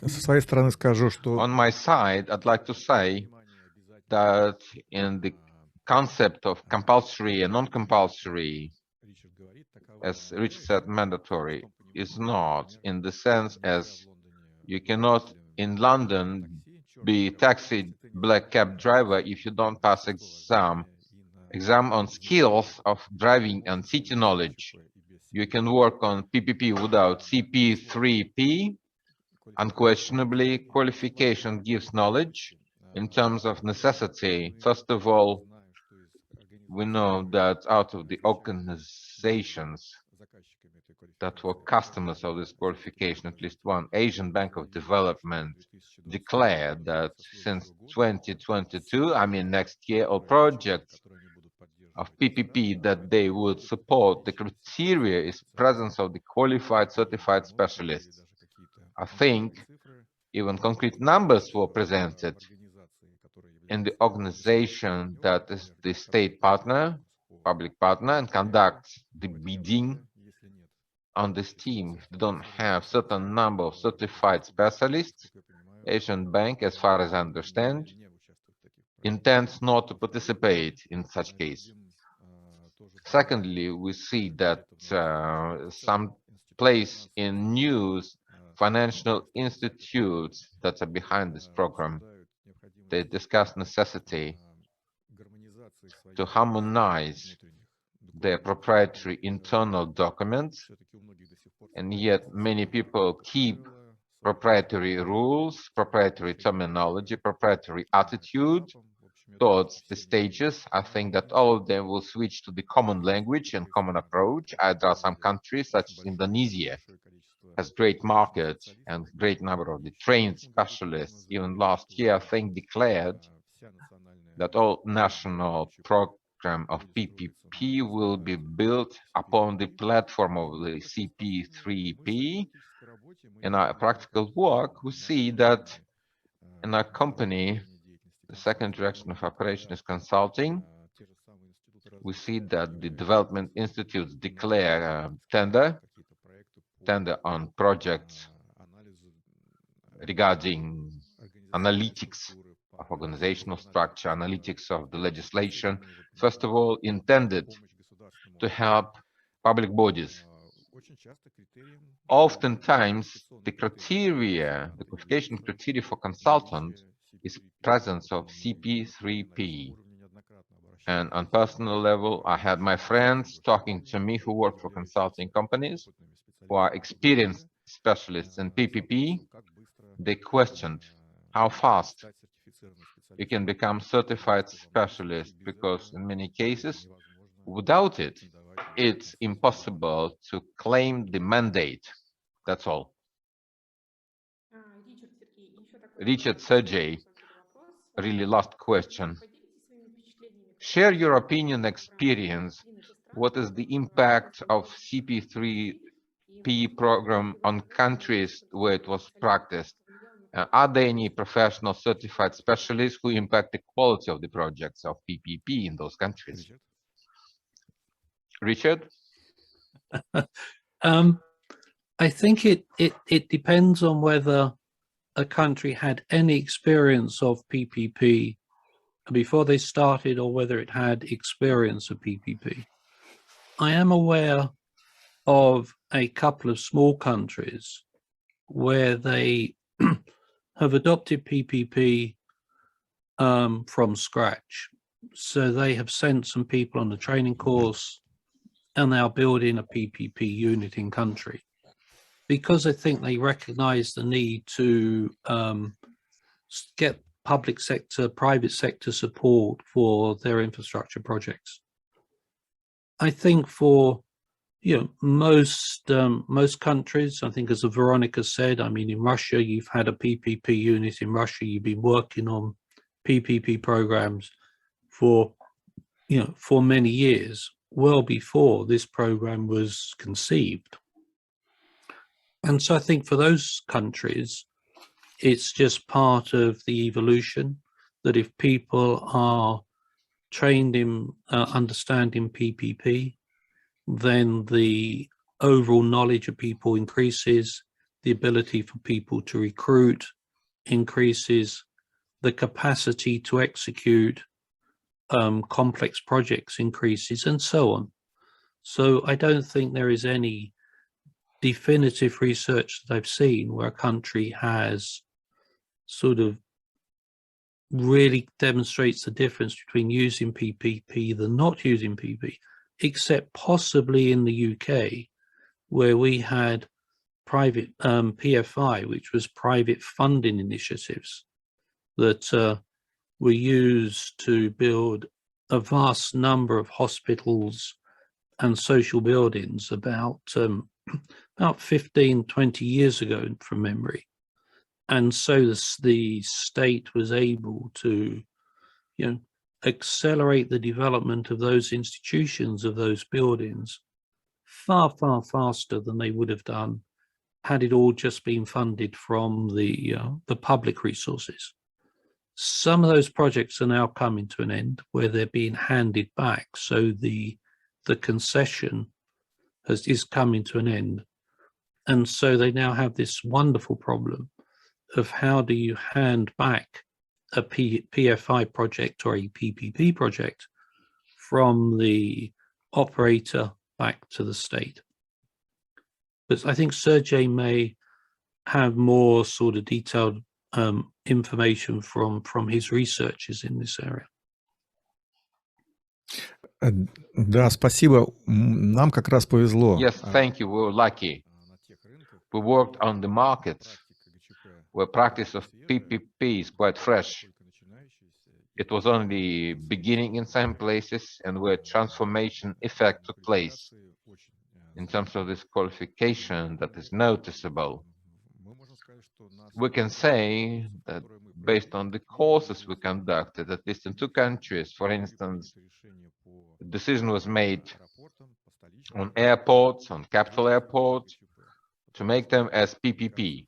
Со своей стороны скажу, что On my side, I'd like to say that in the concept of compulsory and non-compulsory, as Rich said, mandatory, is not in the sense as you cannot in London be taxi black cab driver if you don't pass exam on skills of driving and city knowledge. You can work on PPP without CP3P. Unquestionably, qualification gives knowledge in terms of necessity. First of all, we know that out of the organizations that were customers of this qualification, at least one Asian Bank of Development declared that since 2022, I mean next year, all projects of PPP that they would support, the criteria is presence of the qualified certified specialists. I think even concrete numbers were presented in the organization that is the state partner, public partner, and conducts the bidding on this team. If they don't have certain number of certified specialists, Asian Bank, as far as I understand, intends not to participate in such case. Secondly, we see that some place in news financial institutes that are behind this program, they discuss necessity to harmonize their proprietary internal documents, and yet many people keep proprietary rules, proprietary terminology, proprietary attitude towards the stages. I think that all of them will switch to the common language and common approach. There are some countries, such as Indonesia, has great market and great number of the trained specialists. Even last year, I think, declared that all national program of PPP will be built upon the platform of the CP3P. In our practical work, we see that in our company, the second direction of operation is consulting. We see that the development institutes declare a tender on projects regarding analytics of organizational structure, analytics of the legislation, first of all, intended to help public bodies. Oftentimes, the criteria, the qualification criteria for consultant is presence of CP3P. And on personal level, I had my friends talking to me who work for consulting companies, who are experienced specialists in PPP. They questioned how fast you can become certified specialist, because in many cases, without it, it's impossible to claim the mandate. That's all. Richard Sergey, really last question. Share your opinion, experience. What is the impact of CP3P program on countries where it was practiced? Are there any professional certified specialists who impact the quality of the projects of PPP in those countries? Richard? I think it depends on whether a country had any experience of PPP before they started, or whether it had experience of PPP. I am aware of a couple of small countries where they have adopted PPP from scratch. So they have sent some people on the training course, and they are building a PPP unit in country, because I think they recognize the need to get public sector, private sector support for their infrastructure projects. I think for most countries, I think, as Veronica said, I mean, in Russia, you've had a PPP unit in Russia. You've been working on PPP programs for many years, well before this program was conceived. And so I think for those countries, it's just part of the evolution, that if people are trained in understanding PPP, then the overall knowledge of people increases, the ability for people to recruit increases, the capacity to execute complex projects increases, and so on. So I don't think there is any definitive research that I've seen where a country has sort of really demonstrates the difference between using PPP than not using PPP, except possibly in the UK, where we had private PFI, which was private funding initiatives that were used to build a vast number of hospitals and social buildings about 15, 20 years ago from memory. And so the state was able to, accelerate the development of those institutions, of those buildings, far, far faster than they would have done had it all just been funded from the public resources. Some of those projects are now coming to an end where they're being handed back. So the concession is coming to an end. And so they now have this wonderful problem of how do you hand back a PFI project or a PPP project from the operator back to the state. But I think Sergey may have more sort of detailed information from his researches in this area. Да, спасибо. Нам как раз повезло. Yes, thank you. We were lucky. We worked on the markets where practice of PPP is quite fresh. It was only beginning in some places and where transformation effect took place in terms of this qualification that is noticeable. We can say that based on the courses we conducted, at least in 2 countries, for instance, the decision was made on airports, on capital airports, to make them as PPP.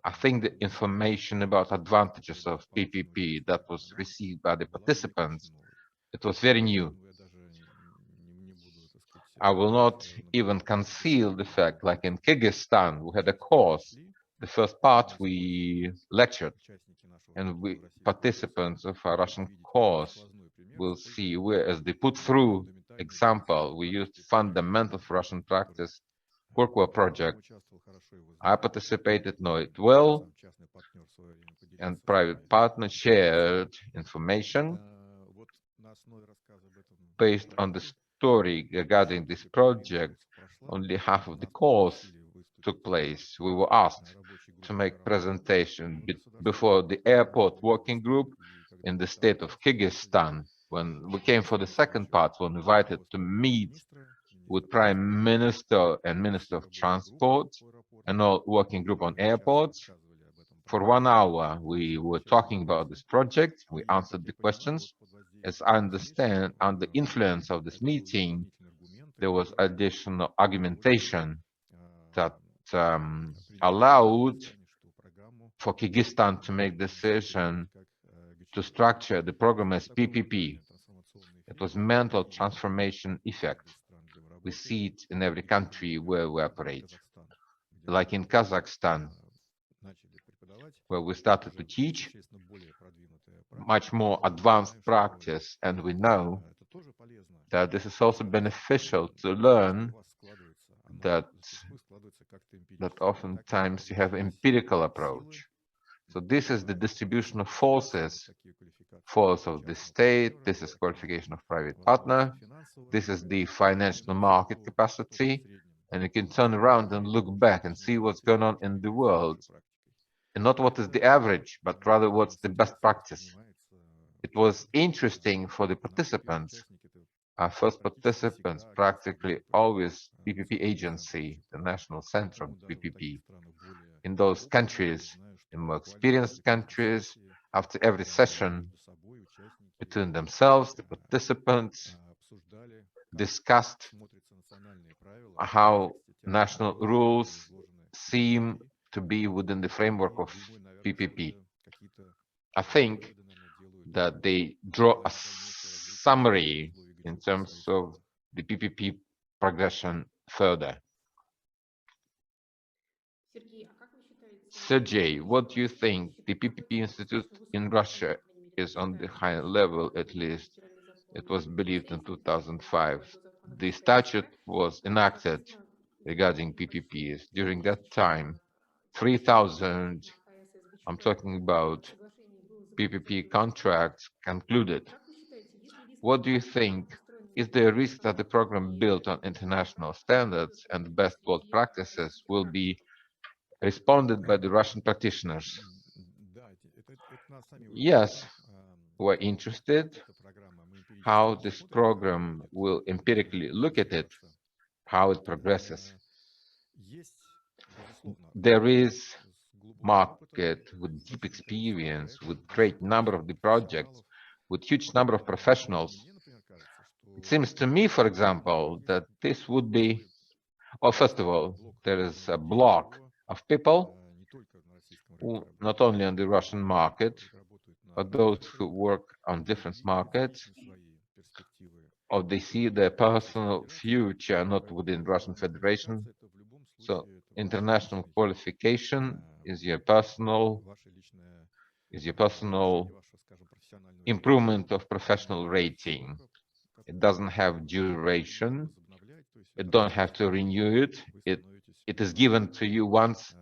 I think the information about advantages of PPP that was received by the participants, it was very new. I will not even conceal the fact, like in Kyrgyzstan, we had a course. The first part we lectured, and participants of our Russian course will see where, as they put through example, we used fundamental for Russian practice Kurkwa project. I participated, know it well, and private partner shared information. Based on the story regarding this project, only half of the course took place. We were asked to make presentation before the airport working group in the state of Kyrgyzstan. When we came for the second part, we were invited to meet with Prime Minister and Minister of Transport and all working group on airports. For 1 hour, we were talking about this project. We answered the questions. As I understand, under influence of this meeting, there was additional argumentation that allowed for Kyrgyzstan to make decision to structure the program as PPP. It was mental transformation effect. We see it in every country where we operate. Like in Kazakhstan, where we started to teach much more advanced practice, and we know that this is also beneficial to learn that oftentimes you have empirical approach. So this is the distribution of forces, force of the state, this is qualification of private partner, this is the financial market capacity, and you can turn around and look back and see what's going on in the world, and not what is the average, but rather what's the best practice. It was interesting for the participants. Our first participants practically always PPP agency, the national center of PPP. In those countries, in more experienced countries, after every session, between themselves, the participants discussed how national rules seem to be within the framework of PPP. I think that they draw a summary in terms of the PPP progression further. Sergey, what do you think? The PPP Institute in Russia is on the high level, at least. It was believed in 2005. The statute was enacted regarding PPPs. During that time, 3,000, I'm talking about PPP contracts concluded. What do you think? Is there a risk that the program built on international standards and best world practices will be responded by the Russian practitioners? Yes, we're interested how this program will empirically look at it, how it progresses. There is market with deep experience, with great number of the projects, with huge number of professionals. It seems to me, for example, that this would be, well, first of all, there is a block of people who not only on the Russian market, but those who work on different markets, or they see their personal future not within Russian Federation. So international qualification is your personal improvement of professional rating. It doesn't have duration. You don't have to renew it. It is given to you once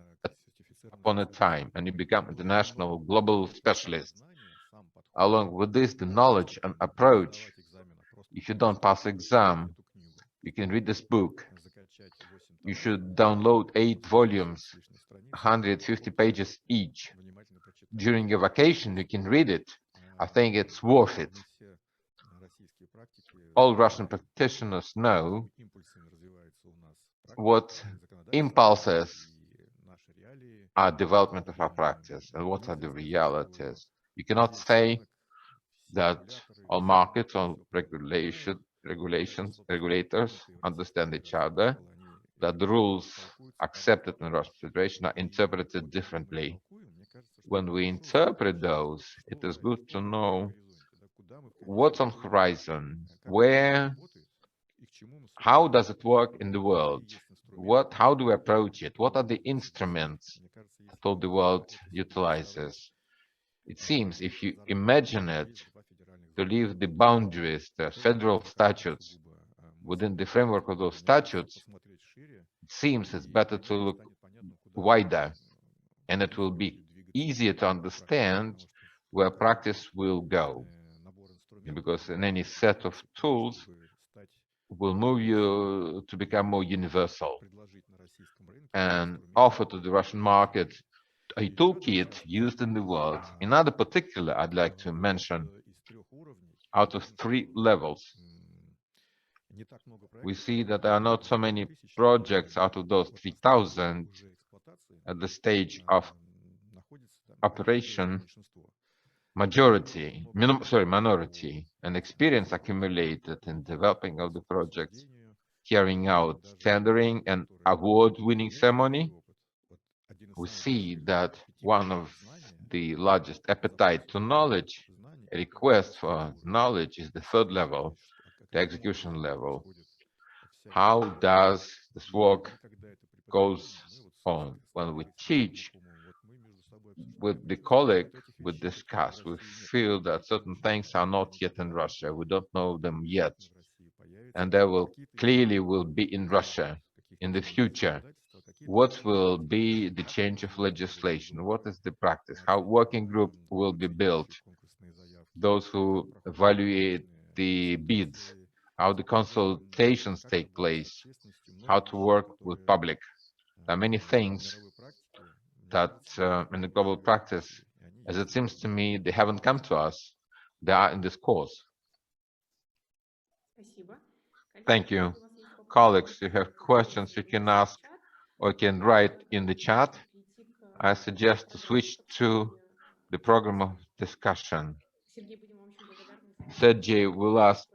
upon a time, and you become international global specialist. Along with this, the knowledge and approach. If you don't pass exam, you can read this book. You should download 8 volumes, 150 pages each. During your vacation, you can read it. I think it's worth it. All Russian practitioners know what impulses are development of our practice and what are the realities. You cannot say that all markets, all regulators understand each other, that the rules accepted in the Russian Federation are interpreted differently. When we interpret those, it is good to know what's on horizon, where, how does it work in the world, how do we approach it, what are the instruments that all the world utilizes. It seems, if you imagine it, to leave the boundaries, the federal statutes, within the framework of those statutes, it seems it's better to look wider, and it will be easier to understand where practice will go. Because in any set of tools will move you to become more universal and offer to the Russian market a toolkit used in the world. Another particular I'd like to mention, out of 3 levels, we see that there are not so many projects out of those 3,000 at the stage of operation. Minority, and experience accumulated in developing of the projects, carrying out tendering and award-winning ceremony. We see that one of the largest appetite to knowledge, a request for knowledge, is the 3rd level, the execution level. How does this work goes on? When we teach with the colleague, we discuss, we feel that certain things are not yet in Russia. We don't know them yet. And they will clearly be in Russia in the future. What will be the change of legislation? What is the practice? How working group will be built? Those who evaluate the bids, how the consultations take place, how to work with public. There are many things that in the global practice, as it seems to me, they haven't come to us. They are in this course. Thank you. Colleagues, you have questions you can ask or can write in the chat. I suggest to switch to the program of discussion. Sergey will ask,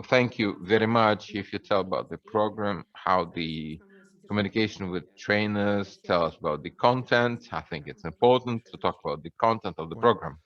thank you very much if you tell about the program, how the communication with trainers, tell us about the content. I think it's important to talk about the content of the program.